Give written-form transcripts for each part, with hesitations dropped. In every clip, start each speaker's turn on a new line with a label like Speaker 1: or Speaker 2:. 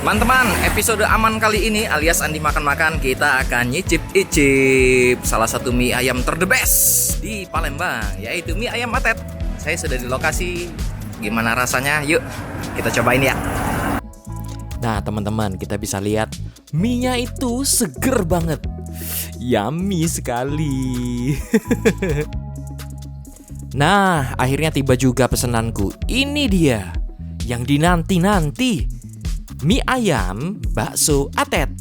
Speaker 1: Teman-teman, episode aman kali ini alias Andi makan-makan, kita akan nyicip-icip salah satu mie ayam ter-the best di Palembang, yaitu mie ayam Atet. Saya sudah di lokasi. Gimana rasanya? Yuk, kita cobain ya.
Speaker 2: Nah teman-teman, kita bisa lihat mie-nya itu seger banget. Yummy sekali. Nah, akhirnya tiba juga pesananku. Ini dia yang dinanti-nanti, mie ayam bakso Atet.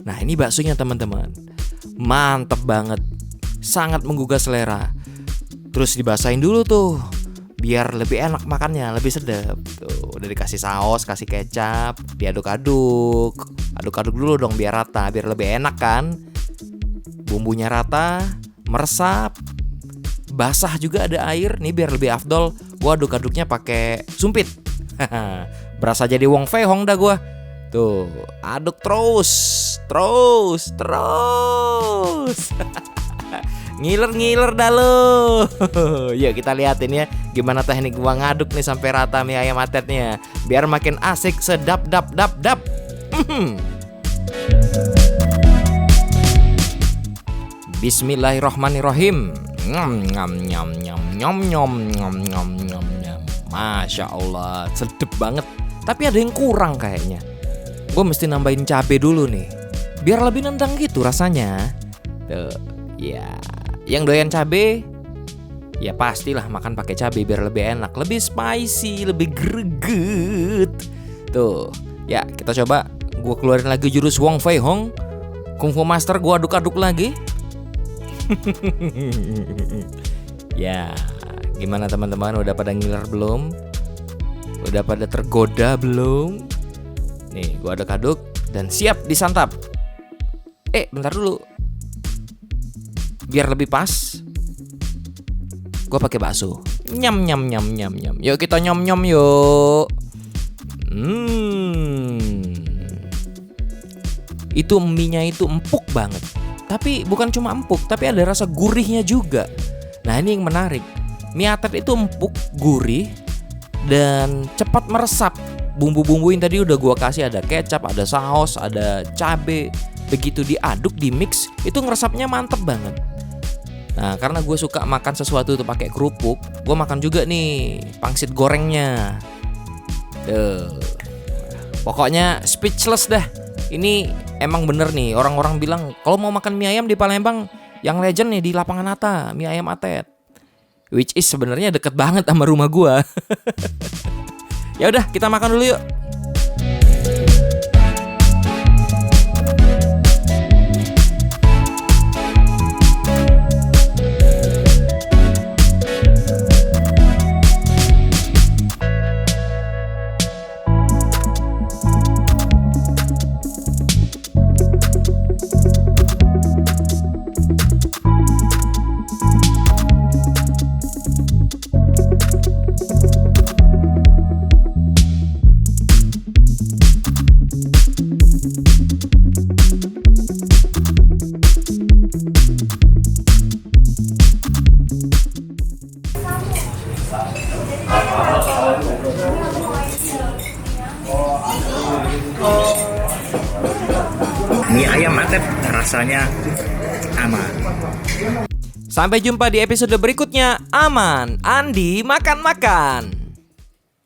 Speaker 2: Nah, ini baksonya teman-teman. Mantep banget. Sangat menggugah selera. Terus dibasahin dulu tuh, biar lebih enak makannya, lebih sedap. Tuh, udah dikasih saus, kasih kecap, diaduk-aduk. Aduk-aduk dulu dong biar rata, biar lebih enak kan. Bumbunya rata, meresap. Basah juga ada air, nih biar lebih afdol. Gua aduk-aduknya pakai sumpit. Berasa jadi Wong Fei Hong dah gua. Tuh, aduk terus. Ngiler dah lo. Yuk kita liatin ya gimana teknik gua ngaduk nih sampai rata mie ayam Atetnya, biar makin asik, sedap dap. Bismillahirrahmanirrahim. Nyam. Masya Allah, sedep banget. Tapi ada yang kurang kayaknya. Gue mesti nambahin cabai dulu nih, biar lebih nendang gitu rasanya. Tuh, ya. Yang doyan cabai, ya pastilah makan pakai cabai biar lebih enak, lebih spicy, lebih greget. Tuh, ya kita coba. Gue keluarin lagi jurus Wong Fei Hong, Kung Fu Master. Gue aduk-aduk lagi. Ya, gimana teman-teman? Udah pada ngiler belum? Udah pada tergoda belum? Nih, gua aduk-aduk dan siap disantap. Bentar dulu. Biar lebih pas, gua pakai bakso. Nyam. Yuk kita nyom yuk. Itu mie-nya itu empuk banget. Tapi bukan cuma empuk, tapi ada rasa gurihnya juga. Nah, ini yang menarik. Mie Atet itu empuk, gurih, dan cepat meresap. Bumbu-bumbu yang tadi udah gua kasih, ada kecap, ada saus, ada cabe. Begitu diaduk, di mix, itu ngeresapnya mantep banget. Nah, karena gue suka makan sesuatu itu pakai kerupuk, gue makan juga nih pangsit gorengnya. Pokoknya speechless dah. Ini emang bener nih, orang-orang bilang kalau mau makan mie ayam di Palembang, yang legend nih di Lapangan Atta, mie ayam Atet. Which is sebenarnya deket banget sama rumah gua. Ya udah, kita makan dulu yuk.
Speaker 1: Mie ayam Atet rasanya aman.
Speaker 2: Sampai jumpa di episode berikutnya. Aman, Andi makan-makan.